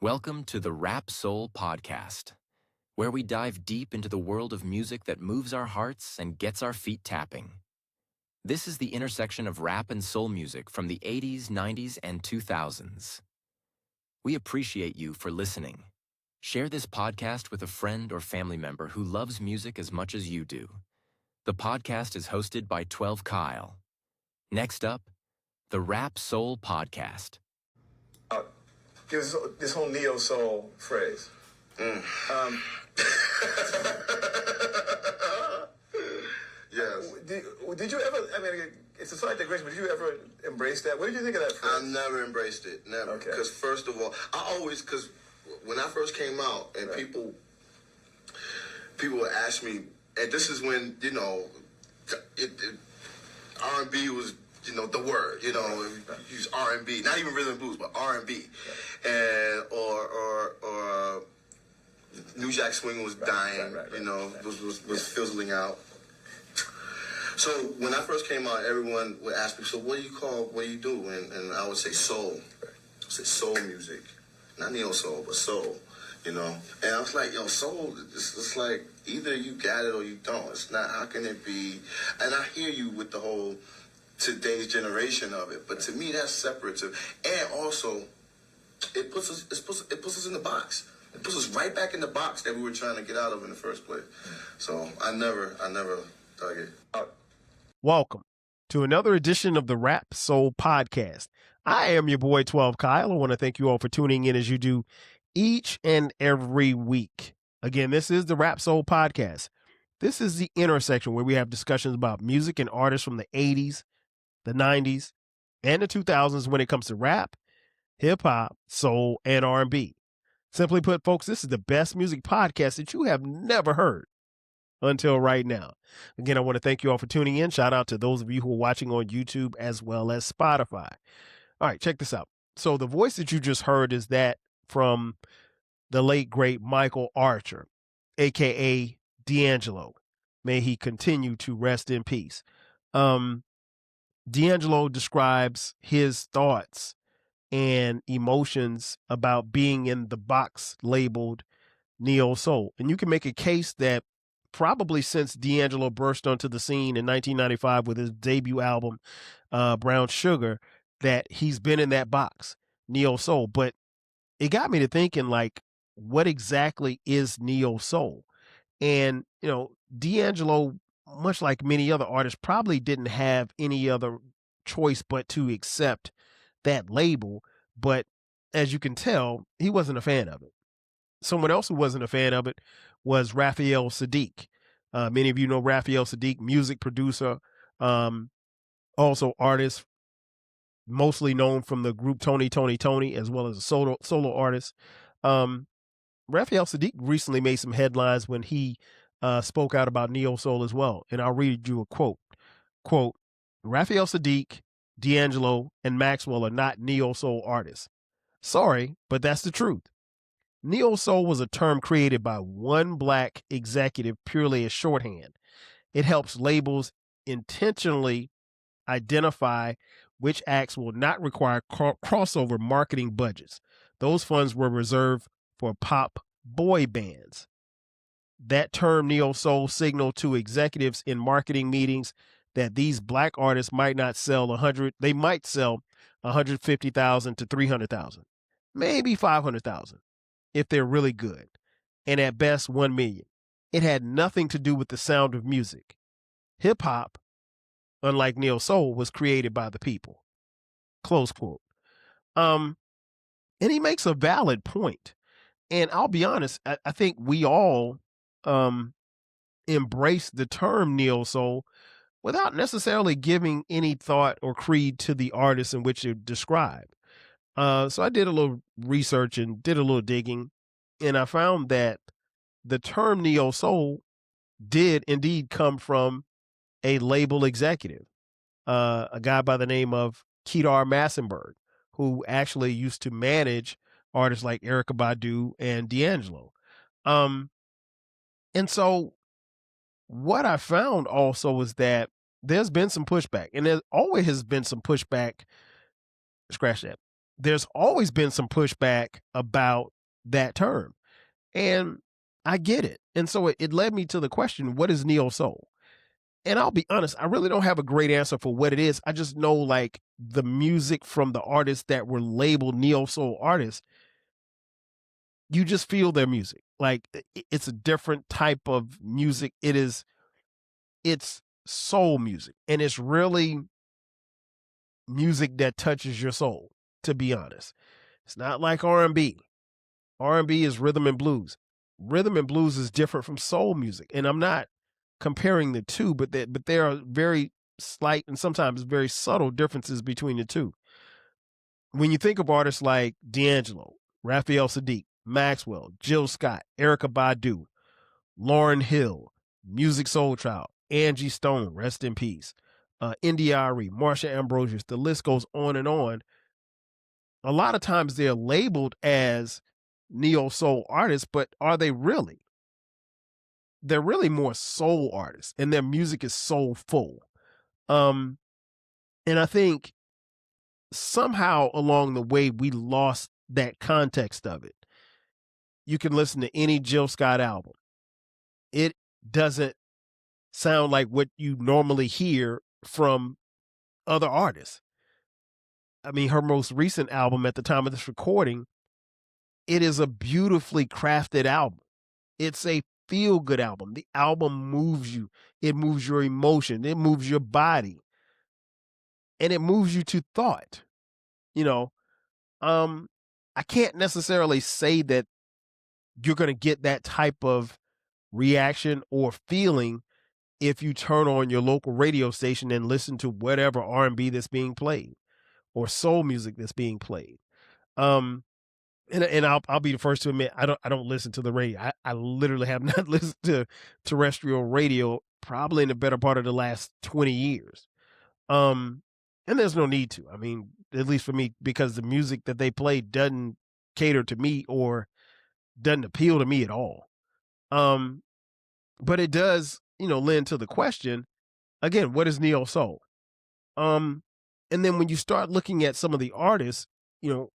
Welcome to the Rap Soul Podcast, where we dive deep into the world of music that moves our hearts and gets our feet tapping. This is the intersection of rap and soul music from the 80s, 90s, and 2000s. We appreciate you for listening. Share this podcast with a friend or family member who loves music as much as you do. The podcast is hosted by 12 Kyle. Next up, the Rap Soul Podcast. This whole neo soul phrase. Yes. Did you ever? I mean, it's a slight digression, but did you ever embrace that? What did you think of that phrase? I never embraced it. Never. Okay. Because first of all, because when I first came out, and Right. people would ask me, and this is when R&B was the word. Use R&B, not even rhythm and blues, but R&B, and or New Jack Swing was dying. Right. Was fizzling out. So when I first came out, everyone would ask me, so what do you do? And I would say soul. I would say soul music. Not neo soul, but soul, And I was like, soul, it's like either you got it or you don't. It's not, how can it be? And I hear you with the whole today's generation of it, but to me that's separative. And also, it puts us in the box. It puts us right back in the box that we were trying to get out of in the first place. So I never dug it. Welcome to another edition of the Rap Soul Podcast. I am your boy 12 Kyle. I want to thank you all for tuning in as you do each and every week. Again, this is the Rap Soul Podcast. This is the intersection where we have discussions about music and artists from the 80s, the 90s, and the 2000s when it comes to rap, hip-hop, soul, and R&B. Simply put, folks, this is the best music podcast that you have never heard until right now. Again, I want to thank you all for tuning in. Shout out to those of you who are watching on YouTube as well as Spotify. All right, check this out. So the voice that you just heard is that from the late, great Michael Archer, a.k.a. D'Angelo. May he continue to rest in peace. D'Angelo describes his thoughts and emotions about being in the box labeled neo soul. And you can make a case that probably since D'Angelo burst onto the scene in 1995 with his debut album, Brown Sugar, that he's been in that box, neo soul. But it got me to thinking, like, what exactly is neo soul? And, D'Angelo, much like many other artists, probably didn't have any other choice but to accept that label. But as you can tell, he wasn't a fan of it. Someone else who wasn't a fan of it was Raphael Saadiq. Many of you know Raphael Saadiq, music producer, also artist, mostly known from the group Tony, as well as a solo artist. Raphael Saadiq recently made some headlines when he spoke out about neo soul as well. And I'll read you a quote. Quote, Raphael Saadiq, D'Angelo, and Maxwell are not neo soul artists. Sorry, but that's the truth. Neo soul was a term created by one black executive purely as shorthand. It helps labels intentionally identify which acts will not require crossover marketing budgets. Those funds were reserved for pop boy bands. That term neo soul signaled to executives in marketing meetings that these black artists might not sell 100, they might sell 150,000 to 300,000, maybe 500,000 if they're really good, and at best 1 million. It had nothing to do with the sound of music. Hip hop, unlike neo soul, was created by the people. Close quote. And he makes a valid point. And I'll be honest, I think we all embrace the term neo soul without necessarily giving any thought or creed to the artists in which it described. So I did a little research and did a little digging, and I found that the term neo soul did indeed come from a label executive, a guy by the name of Kedar Massenberg, who actually used to manage artists like Erykah Badu and D'Angelo. And so what I found also is that there's been some pushback, and there always has been some pushback. Scratch that. there's always been some pushback about that term. And I get it. And so it led me to the question, what is neo soul? And I'll be honest, I really don't have a great answer for what it is. I just know like the music from the artists that were labeled neo soul artists, you just feel their music. Like it's a different type of music. It's soul music, and it's really music that touches your soul, to be honest. It's not like R&B. R&B is rhythm and blues. Rhythm and blues is different from soul music. And I'm not comparing the two, but there are very slight and sometimes very subtle differences between the two. When you think of artists like D'Angelo, Raphael Saadiq, Maxwell, Jill Scott, Erykah Badu, Lauryn Hill, Music Soul Child, Angie Stone, rest in peace, India.Arie, Marsha Ambrosius, the list goes on and on. A lot of times they're labeled as neo soul artists, but are they really? They're really more soul artists, and their music is soulful. And I think somehow along the way we lost that context of it. You can listen to any Jill Scott album. It doesn't sound like what you normally hear from other artists. I mean, her most recent album at the time of this recording, it is a beautifully crafted album. It's a feel-good album. The album moves you. It moves your emotion. It moves your body. And it moves you to thought. You know, I can't necessarily say that you're going to get that type of reaction or feeling if you turn on your local radio station and listen to whatever R&B that's being played or soul music that's being played. And I'll be the first to admit I don't listen to the radio. I literally have not listened to terrestrial radio probably in the better part of the last 20 years. And there's no need to. I mean, at least for me, because the music that they play doesn't cater to me or doesn't appeal to me at all. But it does, lend to the question again, what is neo soul? And then when you start looking at some of the artists,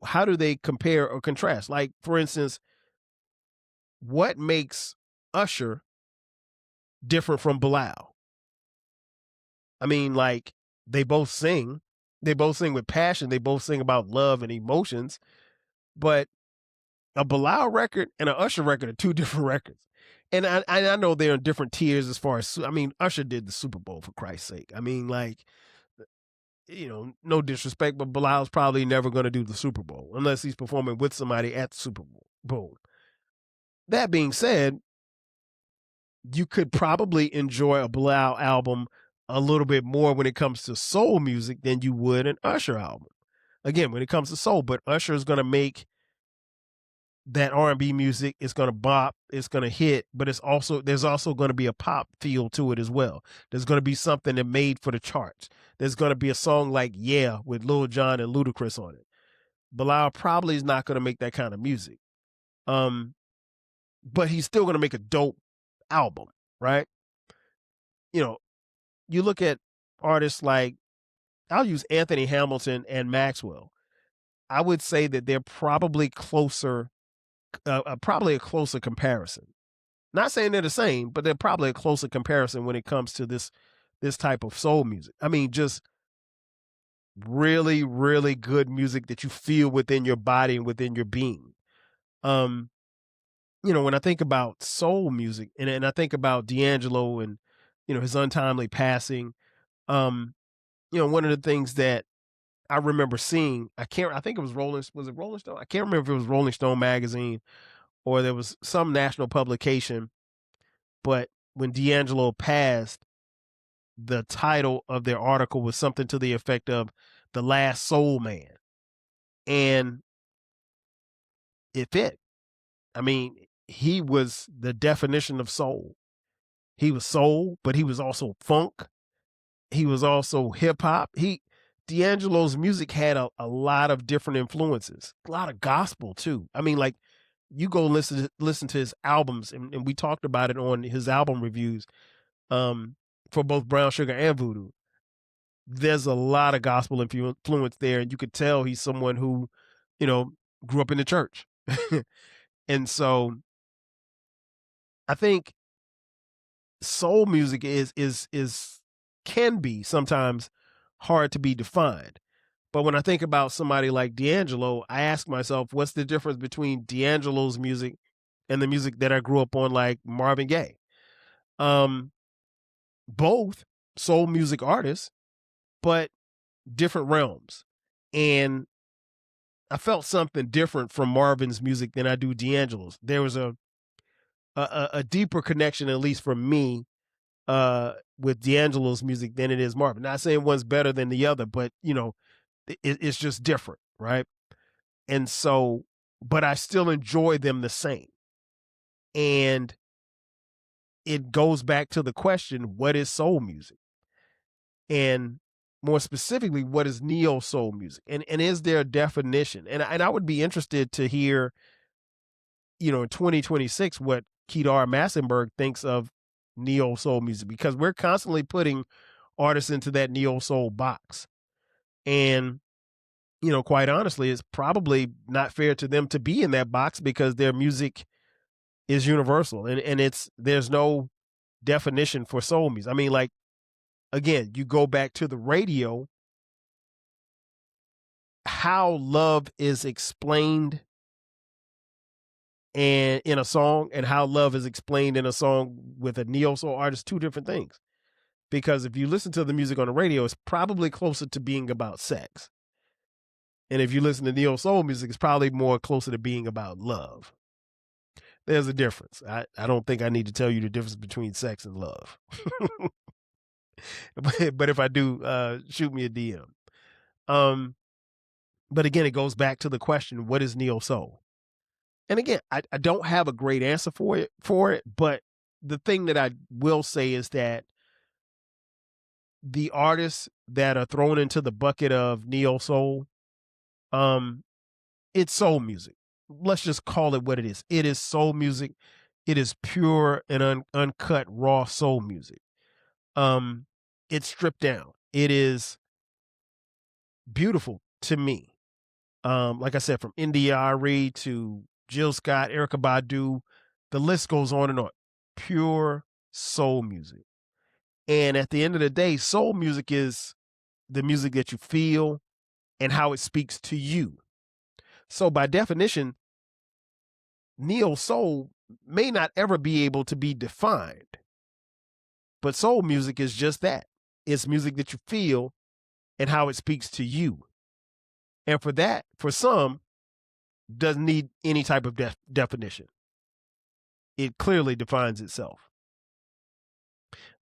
how do they compare or contrast? Like, for instance, what makes Usher different from Bilal? I mean, like, they both sing with passion. They both sing about love and emotions, but a Bilal record and an Usher record are two different records. And I know they're in different tiers as far as, Usher did the Super Bowl, for Christ's sake. I mean, like, no disrespect, but Bilal's probably never going to do the Super Bowl unless he's performing with somebody at the Super Bowl. That being said, you could probably enjoy a Bilal album a little bit more when it comes to soul music than you would an Usher album. Again, when it comes to soul, but Usher is going to make that R&B music. It's going to bop, it's going to hit, but there's also going to be a pop feel to it as well. There's going to be something that made for the charts. There's going to be a song like Yeah with Lil Jon and Ludacris on it. Bilal probably is not going to make that kind of music. But he's still going to make a dope album, right? You look at artists like, I'll use Anthony Hamilton and Maxwell. I would say that they're probably closer, probably a closer comparison. Not saying they're the same, but they're probably a closer comparison when it comes to this type of soul music. I mean, just really, really good music that you feel within your body and within your being. When I think about soul music and I think about D'Angelo and, his untimely passing, one of the things that I remember seeing, I think it was Rolling Stone? I can't remember if it was Rolling Stone magazine or there was some national publication, but when D'Angelo passed, the title of their article was something to the effect of The Last Soul Man. And it fit. I mean, he was the definition of soul. He was soul, but he was also funk. He was also hip hop. D'Angelo's music had a lot of different influences, a lot of gospel too. I mean, like, you go listen to his albums, and we talked about it on his album reviews for both Brown Sugar and Voodoo. There's a lot of gospel influence there, and you could tell he's someone who grew up in the church. And so I think soul music is can be sometimes hard to be defined. But when I think about somebody like D'Angelo, I ask myself, what's the difference between D'Angelo's music and the music that I grew up on, like Marvin Gaye? Both soul music artists, but different realms. And I felt something different from Marvin's music than I do D'Angelo's. There was a deeper connection, at least for me, with D'Angelo's music than it is Marvin. Not saying one's better than the other, but it's just different, right? And so, but I still enjoy them the same. And it goes back to the question, what is soul music? And more specifically, what is neo soul music? And is there a definition? And I would be interested to hear, in 2026, what Kedar Massenberg thinks of neo soul music, because we're constantly putting artists into that neo soul box. And, quite honestly, it's probably not fair to them to be in that box because their music is universal and there's no definition for soul music. I mean, like, again, you go back to the radio, how love is explained and in a song and how love is explained in a song with a neo soul artist, two different things. Because if you listen to the music on the radio, it's probably closer to being about sex. And if you listen to neo soul music, it's probably more closer to being about love. There's a difference. I don't think I need to tell you the difference between sex and love. But if I do, shoot me a DM. But again, it goes back to the question, what is neo soul? And again, I don't have a great answer for it, but the thing that I will say is that the artists that are thrown into the bucket of neo soul, it's soul music. Let's just call it what it is. It is soul music. It is pure and uncut raw soul music. It's stripped down. It is beautiful to me. Like I said, from India.Arie to Jill Scott, Erykah Badu, the list goes on and on. Pure soul music. And at the end of the day, soul music is the music that you feel and how it speaks to you. So by definition, neo soul may not ever be able to be defined. But soul music is just that. It's music that you feel and how it speaks to you. And for that, for some, doesn't need any type of definition. It clearly defines itself.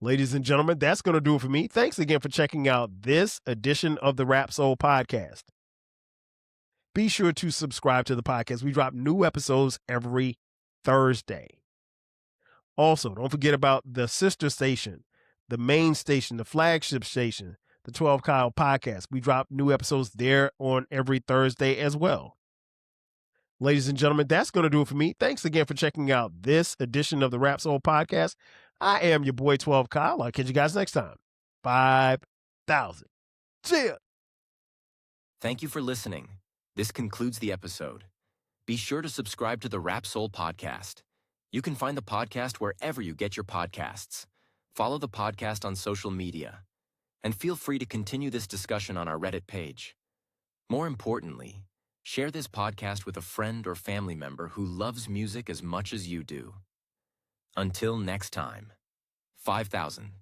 Ladies and gentlemen, that's going to do it for me. Thanks again for checking out this edition of the Rap Soul Podcast. Be sure to subscribe to the podcast. We drop new episodes every Thursday. Also, don't forget about the sister station, the main station, the flagship station, the 12 Kyle Podcast. We drop new episodes there on every Thursday as well. Ladies and gentlemen, that's going to do it for me. Thanks again for checking out this edition of the Rap Soul Podcast. I am your boy 12 Kyle. I'll catch you guys next time. 5,000. See ya. Thank you for listening. This concludes the episode. Be sure to subscribe to the Rap Soul Podcast. You can find the podcast wherever you get your podcasts. Follow the podcast on social media. And feel free to continue this discussion on our Reddit page. More importantly, share this podcast with a friend or family member who loves music as much as you do. Until next time, 5,000.